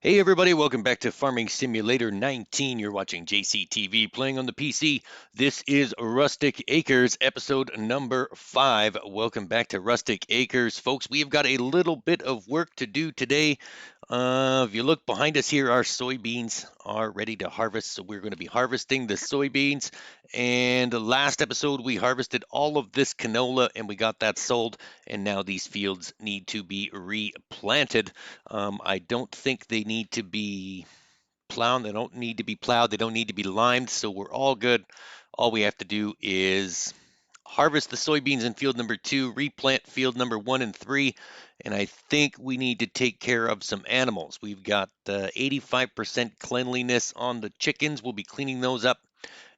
Hey everybody, welcome back to Farming Simulator 19. You're watching JCTV playing on the PC. This is Rustic Acres, episode number 5. Welcome back to Rustic Acres. Folks, we've got a little bit of work to do today. If you look behind us here, our soybeans are ready to harvest. So we're going to be harvesting the soybeans. And the last episode, we harvested all of this canola and we got that sold. And now these fields need to be replanted. I don't think they need to be plowed. They don't need to be plowed. They don't need to be limed. So we're all good. All we have to do is harvest the soybeans in field number 2, replant field number 1 and 3, and I think we need to take care of some animals. We've got 85% cleanliness on the chickens. We'll be cleaning those up.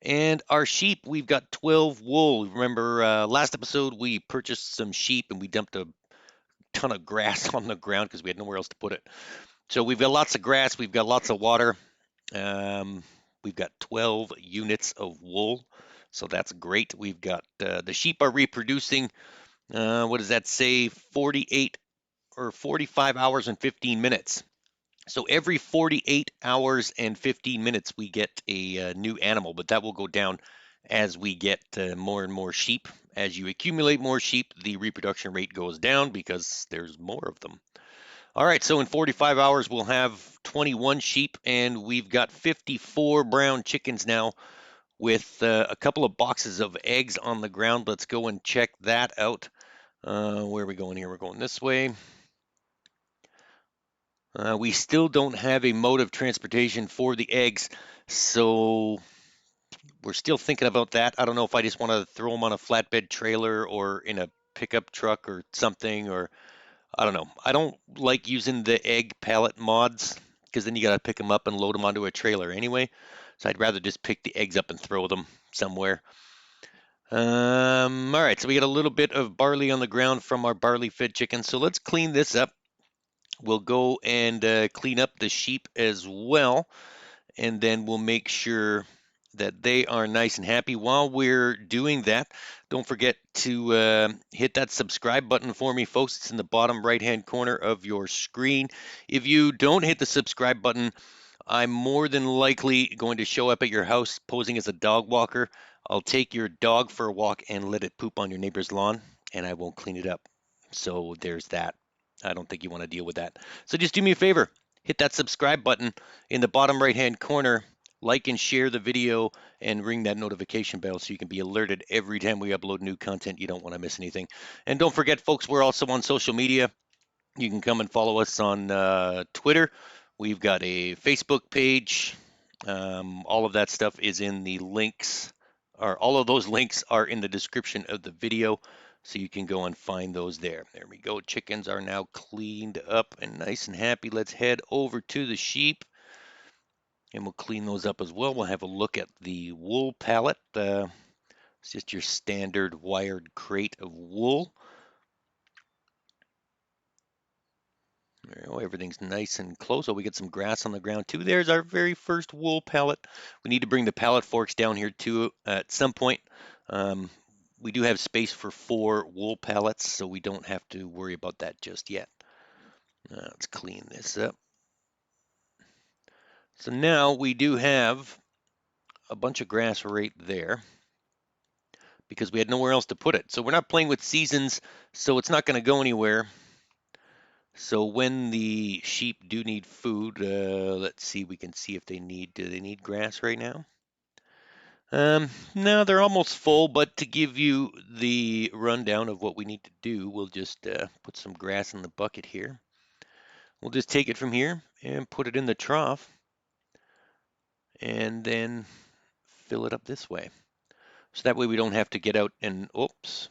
And our sheep, we've got 12 wool. Remember, last episode we purchased some sheep and we dumped a ton of grass on the ground because we had nowhere else to put it. So we've got lots of grass, we've got lots of water. Um, we've got 12 units of wool, so that's great. We've got the sheep are reproducing. What does that say? 48 or 45 hours and 15 minutes. So every 48 hours and 15 minutes, we get a new animal, but that will go down as we get more and more sheep. As you accumulate more sheep, the reproduction rate goes down because there's more of them. All right, so in 45 hours, we'll have 21 sheep, and we've got 54 brown chickens now with a couple of boxes of eggs on the ground. Let's go and check that out. Where are we going here? We're going this way. We still don't have a mode of transportation for the eggs, so we're still thinking about that. I don't know if I just want to throw them on a flatbed trailer or in a pickup truck or something, or I don't know. I don't like using the egg pallet mods because then you got to pick them up and load them onto a trailer anyway. So I'd rather just pick the eggs up and throw them somewhere. All right, so we got a little bit of barley on the ground from our barley fed chickens. So let's clean this up. We'll go and clean up the sheep as well, and then we'll make sure that they are nice and happy. While we're doing that, don't forget to hit that subscribe button for me, folks. It's in the bottom right-hand corner of your screen. If you don't hit the subscribe button, I'm more than likely going to show up at your house posing as a dog walker. I'll take your dog for a walk and let it poop on your neighbor's lawn, and I won't clean it up. So there's that. I don't think you want to deal with that. So just do me a favor, hit that subscribe button in the bottom right-hand corner, like and share the video, and ring that notification bell so you can be alerted every time we upload new content. You don't want to miss anything. And don't forget, folks, we're also on social media. You can come and follow us on Twitter. We've got a Facebook page. All of that stuff is in the links, or all of those links are in the description of the video, so you can go and find those there. There we go. Chickens are now cleaned up and nice and happy. Let's head over to the sheep, and we'll clean those up as well. We'll have a look at the wool pallet. It's just your standard wired crate of wool. Everything's nice and close. Oh, we get some grass on the ground too. There's our very first wool pallet. We need to bring the pallet forks down here too at some point. We do have space for 4 wool pallets, so we don't have to worry about that just yet. Let's clean this up. So now we do have a bunch of grass right there because we had nowhere else to put it. So we're not playing with seasons, so it's not going to go anywhere. So when the sheep do need food, let's see, we can see if do they need grass right now? No, they're almost full, but to give you the rundown of what we need to do, we'll just put some grass in the bucket here. We'll just take it from here and put it in the trough and then fill it up this way. So that way we don't have to get out and, oops,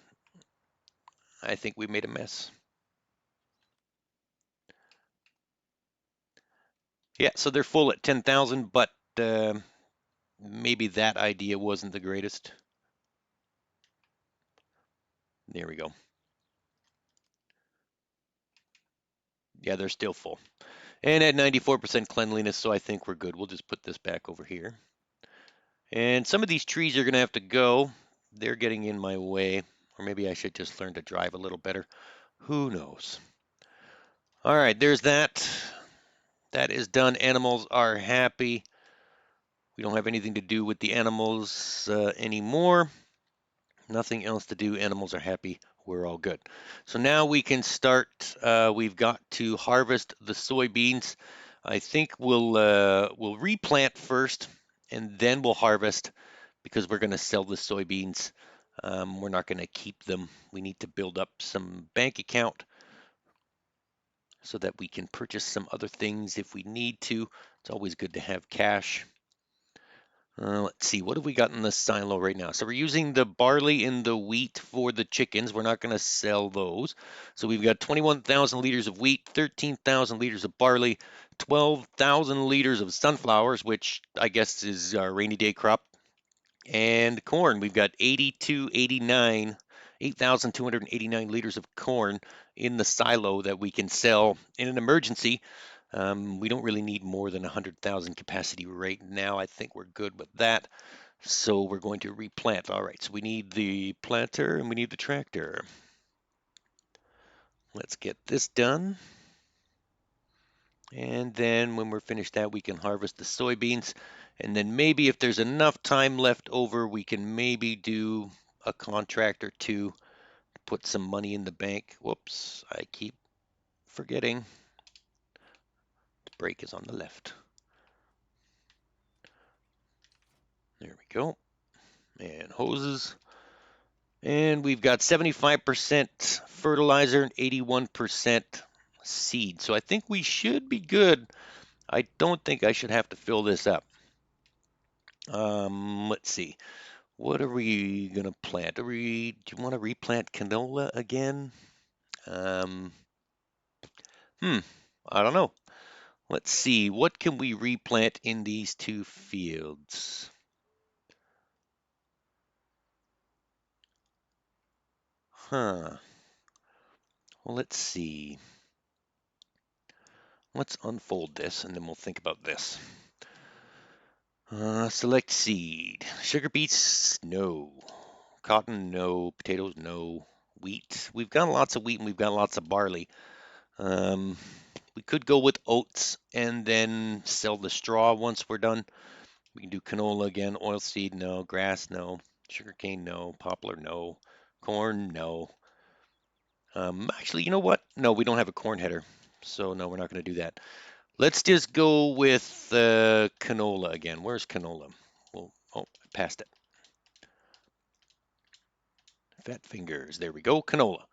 I think we made a mess. Yeah, so they're full at 10,000, but maybe that idea wasn't the greatest. There we go. Yeah, they're still full. And at 94% cleanliness, so I think we're good. We'll just put this back over here. And some of these trees are going to have to go. They're getting in my way. Or maybe I should just learn to drive a little better. Who knows? All right, there's that. that is done. Animals are happy. We don't have anything to do with the animals anymore. Nothing else to do. Animals are happy. We're all good. So now we can start. We've got to harvest the soybeans. I think we'll replant first, and then we'll harvest because we're going to sell the soybeans. We're not going to keep them. We need to build up some bank account so that we can purchase some other things if we need to. It's always good to have cash. Let's see, what have we got in the silo right now? So we're using the barley and the wheat for the chickens. We're not going to sell those. So we've got 21,000 liters of wheat, 13,000 liters of barley, 12,000 liters of sunflowers, which I guess is our rainy day crop, and corn. We've got 8,289 liters of corn in the silo that we can sell in an emergency. We don't really need more than 100,000 capacity right now. I think we're good with that. So we're going to replant. All right, so we need the planter and we need the tractor. Let's get this done. And then when we're finished that, we can harvest the soybeans. And then maybe if there's enough time left over, we can maybe do a contract or two to put some money in the bank. Whoops, I keep forgetting. The brake is on the left. There we go. And hoses. And we've got 75% fertilizer and 81% seed. So I think we should be good. I don't think I should have to fill this up. Let's see. What are we going to plant? Do you want to replant canola again? I don't know. Let's see. What can we replant in these two fields? Well, let's see. Let's unfold this and then we'll think about this. Select seed. Sugar beets, no. Cotton, no. Potatoes, no. Wheat. We've got lots of wheat and we've got lots of barley. We could go with oats and then sell the straw once we're done. We can do canola again. Oilseed, no. Grass, no. Sugarcane, no. Poplar, no. Corn, no. Actually, you know what? No, we don't have a corn header. So no, we're not going to do that. Let's just go with canola again. Where's canola? Oh, I passed it. Fat fingers. There we go. Canola.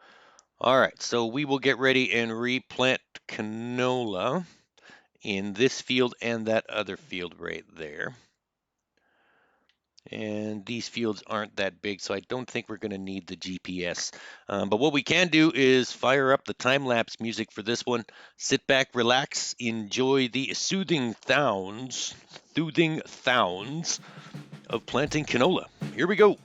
All right, so we will get ready and replant canola in this field and that other field right there. And these fields aren't that big, so I don't think we're going to need the GPS. But what we can do is fire up the time-lapse music for this one. Sit back, relax, enjoy the soothing sounds of planting canola. Here we go.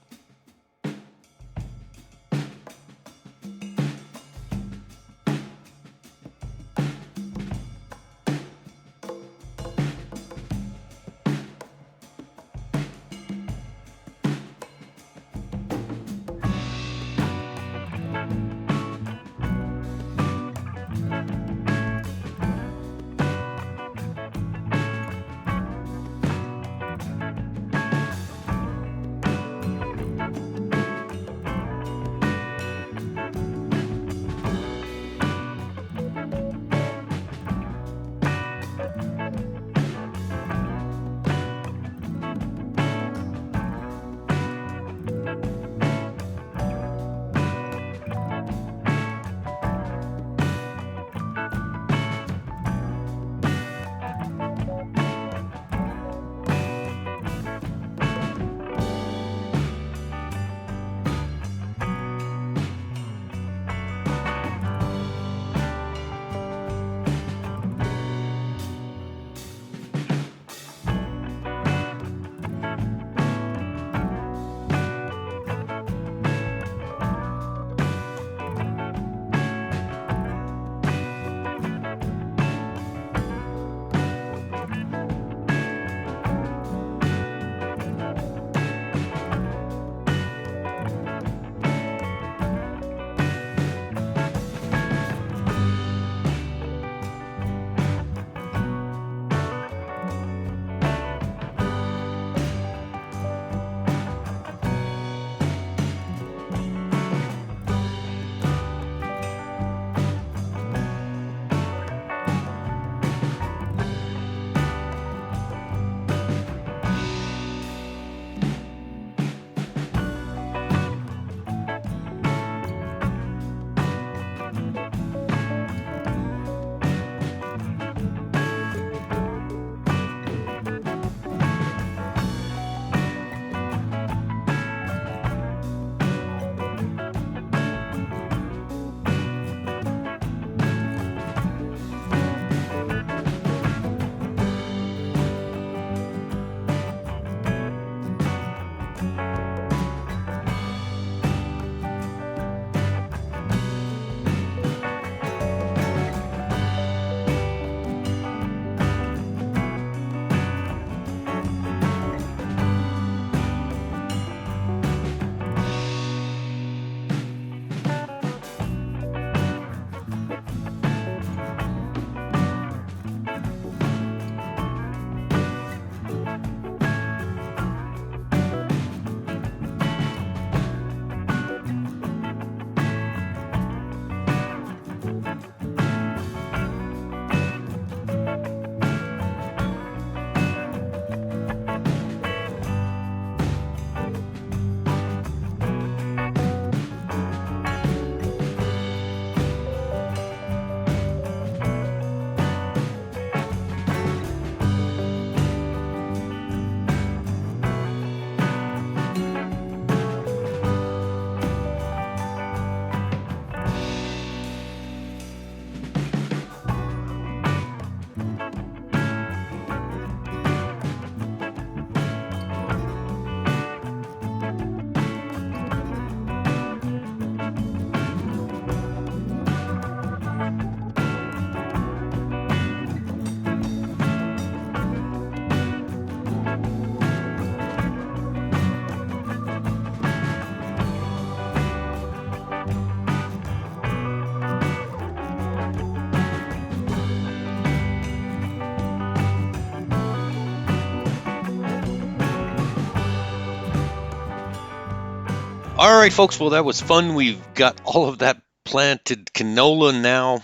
All right, folks. Well, that was fun. We've got all of that planted canola now.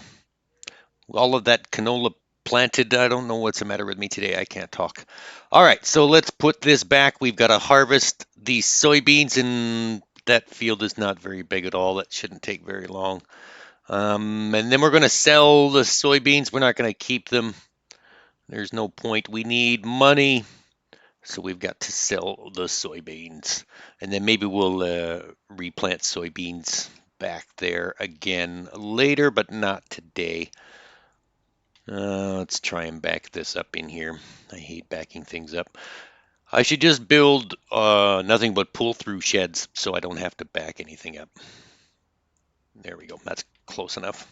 All of that canola planted. I don't know what's the matter with me today. I can't talk. All right, so let's put this back. We've got to harvest these soybeans, and that field is not very big at all. That shouldn't take very long. And then we're going to sell the soybeans. We're not going to keep them. There's no point. We need money. So we've got to sell the soybeans. And then maybe we'll replant soybeans back there again later, but not today. Let's try and back this up in here. I hate backing things up. I should just build nothing but pull-through sheds so I don't have to back anything up. There we go. That's close enough.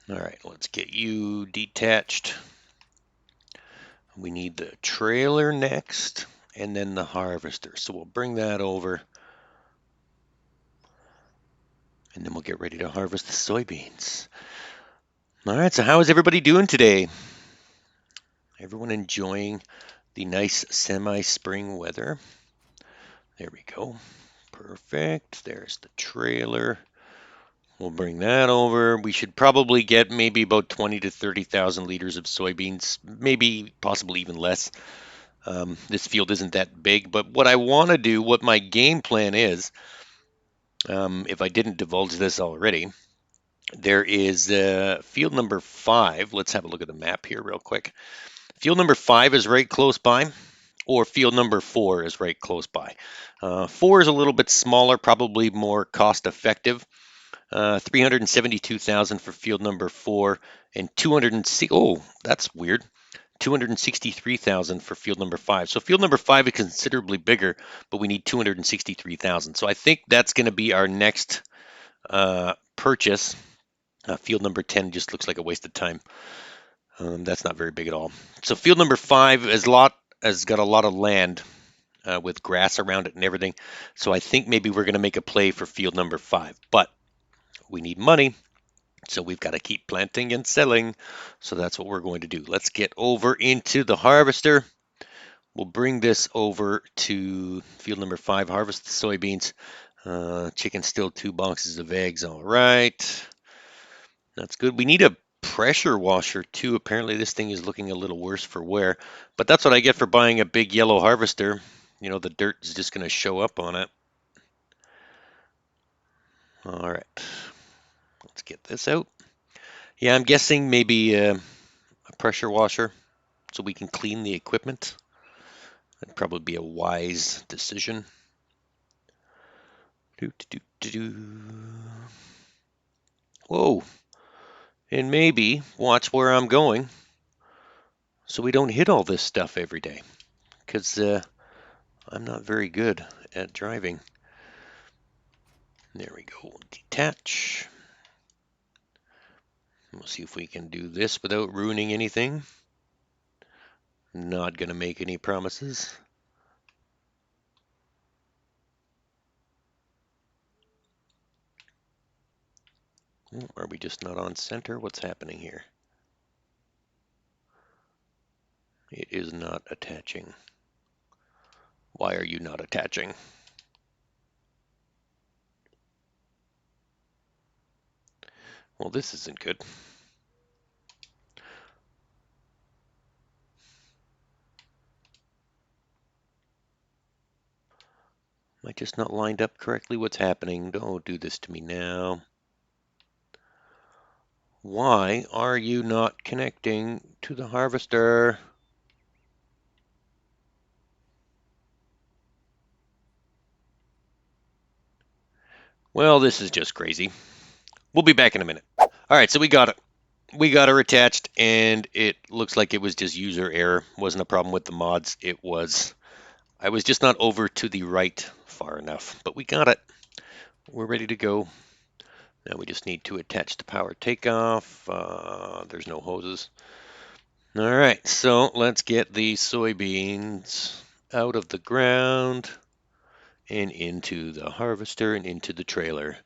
All right, let's get you detached. We need the trailer next, and then the harvester. So we'll bring that over, and then we'll get ready to harvest the soybeans. All right, so how is everybody doing today? Everyone enjoying the nice semi-spring weather? There we go. Perfect. There's the trailer. We'll bring that over. We should probably get maybe about 20 to 30,000 liters of soybeans, maybe possibly even less. This field isn't that big, but what I want to do, what my game plan is, if I didn't divulge this already, there is field number 5. Let's have a look at the map here real quick. Field number 5 is right close by, or field number 4 is right close by. 4 is a little bit smaller, probably more cost effective. 372,000 for field number 4, and 260. Oh, that's weird. 263,000 for field number 5. So field number 5 is considerably bigger, but we need 263,000. So I think that's going to be our next purchase. Field number 10 just looks like a waste of time. That's not very big at all. So field number 5 has got a lot of land with grass around it and everything. So I think maybe we're going to make a play for field number 5. But we need money, so we've got to keep planting and selling. So that's what we're going to do. Let's get over into the harvester. We'll bring this over to field number 5, harvest the soybeans. Chicken still 2 boxes of eggs. All right. That's good. We need a pressure washer too. Apparently this thing is looking a little worse for wear, but that's what I get for buying a big yellow harvester. You know, the dirt is just going to show up on it. All right. Let's get this out. Yeah, I'm guessing maybe a pressure washer so we can clean the equipment. That'd probably be a wise decision. Whoa. And maybe watch where I'm going so we don't hit all this stuff every day, because I'm not very good at driving. There we go. Detach. We'll see if we can do this without ruining anything. Not going to make any promises. Oh, are we just not on center? What's happening here? It is not attaching. Why are you not attaching? Well, this isn't good. Am I just not lined up correctly? What's happening? Don't do this to me now. Why are you not connecting to the harvester? Well, this is just crazy. We'll be back in a minute. All right, so we got it. We got her attached, and it looks like it was just user error. Wasn't a problem with the mods. I was just not over to the right far enough, but we got it. We're ready to go. Now we just need to attach the power takeoff. There's no hoses. All right, so let's get these soybeans out of the ground and into the harvester and into the trailer.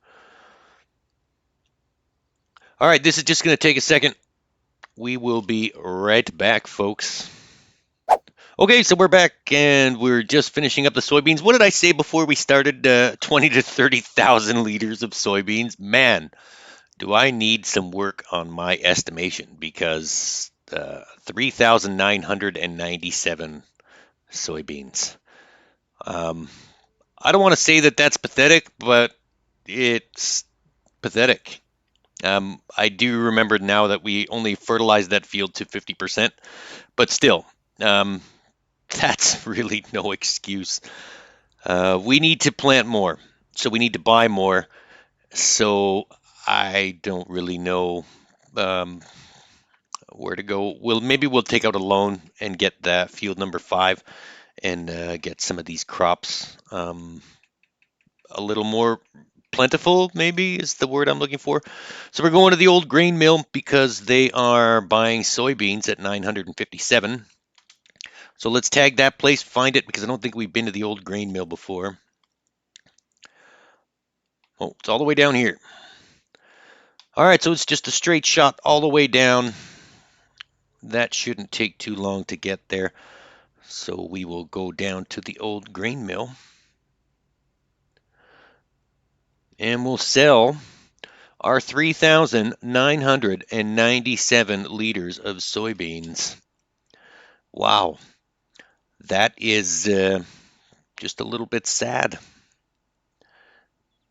All right, this is just going to take a second. We will be right back, folks. Okay, so we're back and we're just finishing up the soybeans. What did I say before we started? 20 to 30,000 liters of soybeans. Man, do I need some work on my estimation because 3,997 soybeans. Um, I don't want to say that that's pathetic, but it's pathetic. I do remember now that we only fertilized that field to 50%, but still, um, that's really no excuse. We need to plant more, so we need to buy more. So I don't really know um, where to go. Maybe we'll take out a loan and get that field number 5 and get some of these crops a little more plentiful, maybe is the word I'm looking for. So we're going to the old grain mill because they are buying soybeans at 957. So let's tag that place, find it, because I don't think we've been to the old grain mill before. Oh, it's all the way down here. All right, so it's just a straight shot all the way down. That shouldn't take too long to get there. So we will go down to the old grain mill and we'll sell our 3,997 liters of soybeans. Wow, that is just a little bit sad.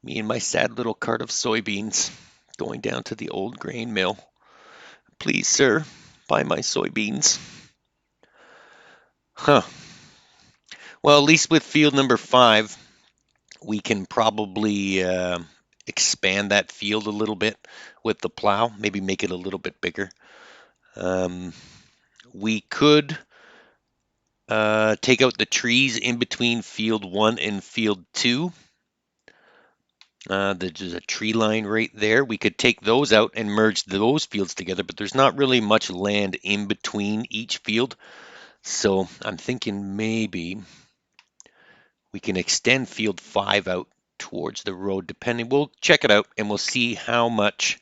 Me and my sad little cart of soybeans going down to the old grain mill. Please, sir, buy my soybeans. Huh. Well, at least with field number 5, we can probably expand that field a little bit with the plow, maybe make it a little bit bigger. We could take out the trees in between field 1 and field 2. There's a tree line right there. We could take those out and merge those fields together, but there's not really much land in between each field. So I'm thinking maybe we can extend field 5 out towards the road, depending. We'll check it out and we'll see how much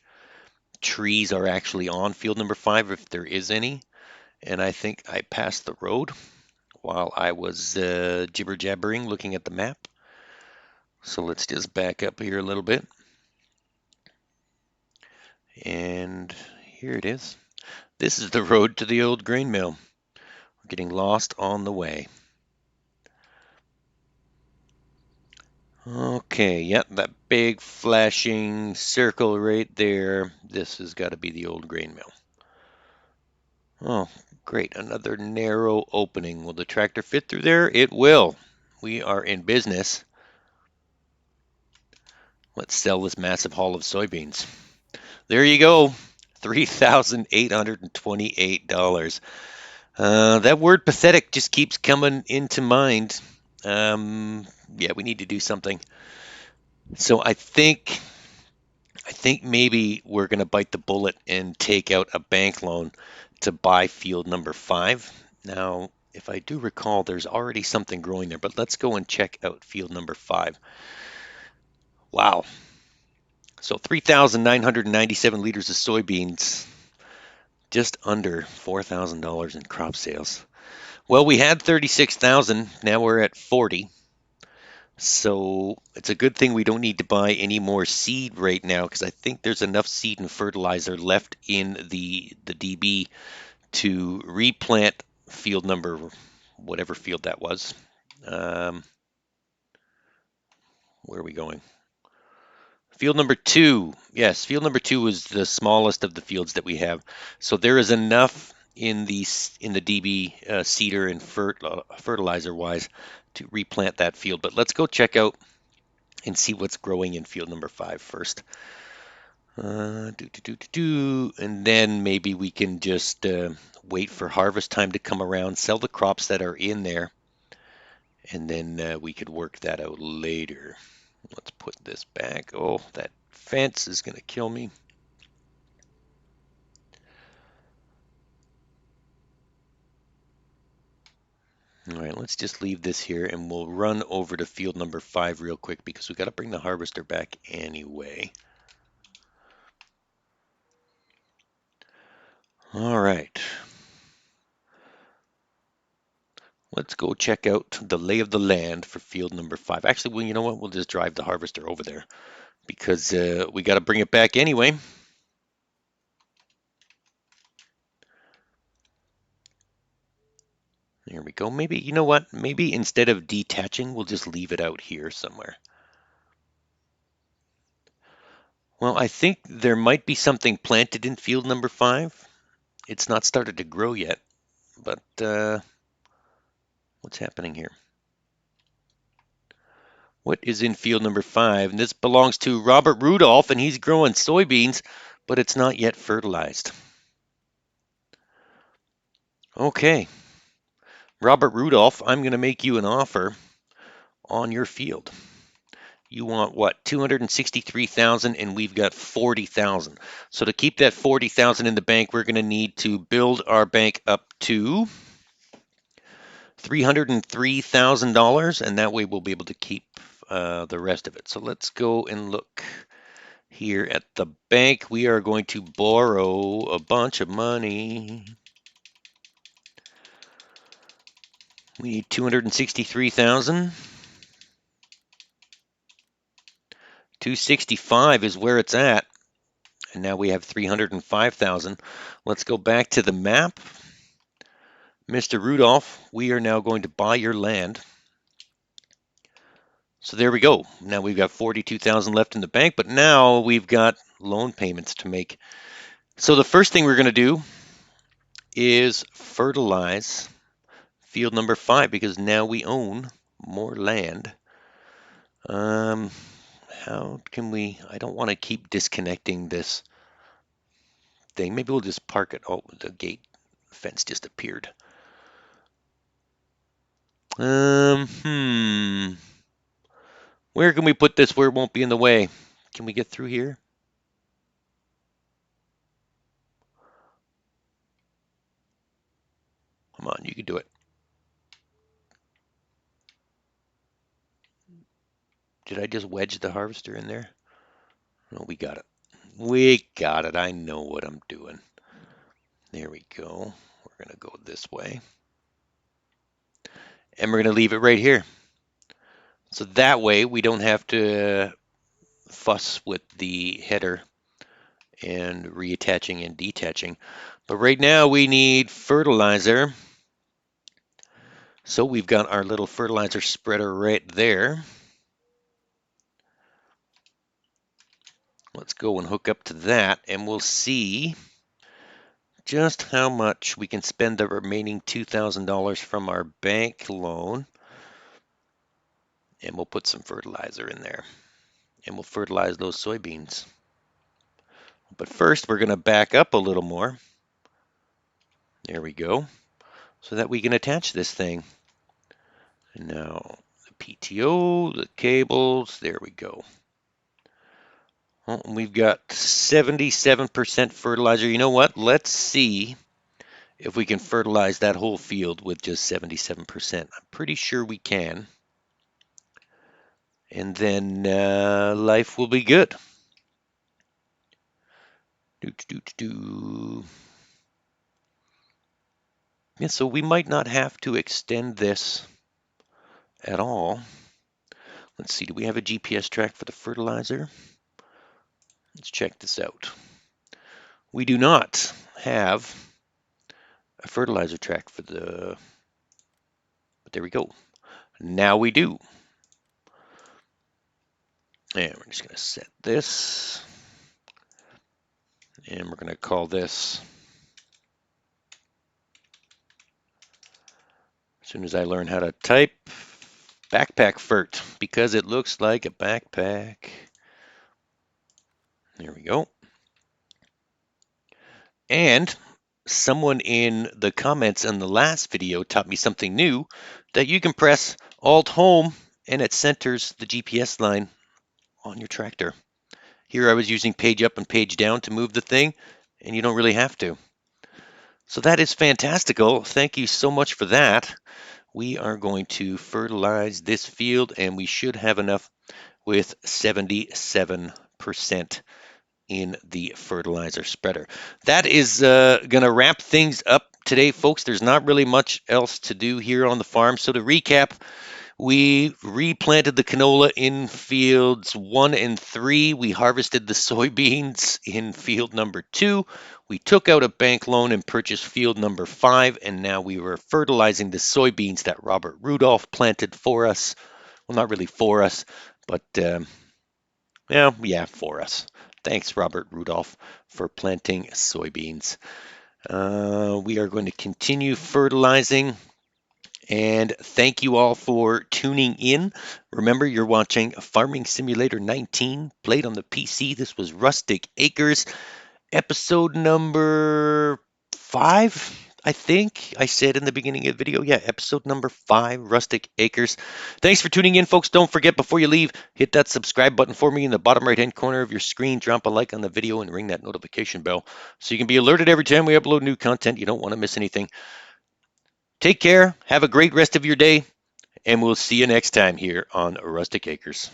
trees are actually on field number 5, if there is any. And I think I passed the road while I was jibber jabbering looking at the map. So let's just back up here a little bit. And here it is. This is the road to the old grain mill. We're getting lost on the way. Okay, yep, that big flashing circle right there. This has got to be the old grain mill. Oh, great. Another narrow opening. Will the tractor fit through there? It will. We are in business. Let's sell this massive haul of soybeans. There you go. $3,828. That word pathetic just keeps coming into mind. Yeah, we need to do something. So I think maybe we're going to bite the bullet and take out a bank loan to buy field number 5. Now, if I do recall, there's already something growing there, but let's go and check out field number 5. Wow. So 3,997 liters of soybeans, just under $4,000 in crop sales. Well, we had 36,000, now we're at 40. So it's a good thing we don't need to buy any more seed right now because I think there's enough seed and fertilizer left in the DB to replant field number, whatever field that was. Where are we going? Field number 2. Yes, field number 2 is the smallest of the fields that we have. So there is enough in the DB seeder and fertilizer wise to replant that field. But let's go check out and see what's growing in field number 5 first. And then maybe we can just wait for harvest time to come around, sell the crops that are in there, and then we could work that out later. Let's put this back. Oh, that fence is going to kill me. All right, let's just leave this here and we'll run over to field number 5 real quick because we got to bring the harvester back anyway. All right. Let's go check out the lay of the land for field number 5. Actually, well, you know what? We'll just drive the harvester over there because we got to bring it back anyway. There we go. Maybe, you know what? Maybe instead of detaching, we'll just leave it out here somewhere. Well, I think there might be something planted in field number 5. It's not started to grow yet, but what's happening here? What is in field number 5? And this belongs to Robert Rudolph, and he's growing soybeans, but it's not yet fertilized. Okay. Robert Rudolph, I'm going to make you an offer on your field. You want what? 263,000 and we've got 40,000. So to keep that 40,000 in the bank, we're going to need to build our bank up to $303,000, and that way we'll be able to keep the rest of it. So let's go and look here at the bank. We are going to borrow a bunch of money. We need 263,000. 265 is where it's at. And now we have 305,000. Let's go back to the map. Mr. Rudolph, we are now going to buy your land. So there we go. Now we've got 42,000 left in the bank, but now we've got loan payments to make. So the first thing we're going to do is fertilize field number 5 because now we own more land. How can we? I don't want to keep disconnecting this thing. Maybe we'll just park it. Oh, the gate fence just appeared. Where can we put this where it won't be in the way? Can we get through here? Come on, you can do it. Did I just wedge the harvester in there? No, we got it. We got it. I know what I'm doing. There we go. We're going to go this way. And we're going to leave it right here. So that way we don't have to fuss with the header and reattaching and detaching. But right now we need fertilizer. So we've got our little fertilizer spreader right there. Let's go and hook up to that and we'll see just how much we can spend the remaining $2,000 from our bank loan. And we'll put some fertilizer in there and we'll fertilize those soybeans. But first we're going to back up a little more. There we go. So that we can attach this thing. And now the PTO, the cables, there we go. Well, we've got 77% fertilizer. You know what? Let's see if we can fertilize that whole field with just 77%. I'm pretty sure we can. And then life will be good. Yeah, so we might not have to extend this at all. Let's see, do we have a GPS track for the fertilizer? Let's check this out. We do not have a fertilizer track for the, but there we go. Now we do. And we're just going to set this. And we're going to call this, as soon as I learn how to type, backpack fert, because it looks like a backpack. There we go. And someone in the comments in the last video taught me something new, that you can press Alt Home and it centers the GPS line on your tractor. Here I was using page up and page down to move the thing, and you don't really have to. So that is fantastical. Thank you so much for that. We are going to fertilize this field, and we should have enough with 77% in the fertilizer spreader. That is going to wrap things up today, folks. There's not really much else to do here on the farm. So to recap, we replanted the canola in fields 1 and 3. We harvested the soybeans in field number 2. We took out a bank loan and purchased field number 5. And now we were fertilizing the soybeans that Robert Rudolph planted for us. Well, not really for us, but yeah, for us. Thanks, Robert Rudolph, for planting soybeans. We are going to continue fertilizing. And thank you all for tuning in. Remember, you're watching Farming Simulator 19, played on the PC. This was Rustic Acres, episode number 5, I think I said in the beginning of the video. Yeah, episode number 5, Rustic Acres. Thanks for tuning in, folks. Don't forget, before you leave, hit that subscribe button for me in the bottom right-hand corner of your screen. Drop a like on the video and ring that notification bell so you can be alerted every time we upload new content. You don't want to miss anything. Take care. Have a great rest of your day, and we'll see you next time here on Rustic Acres.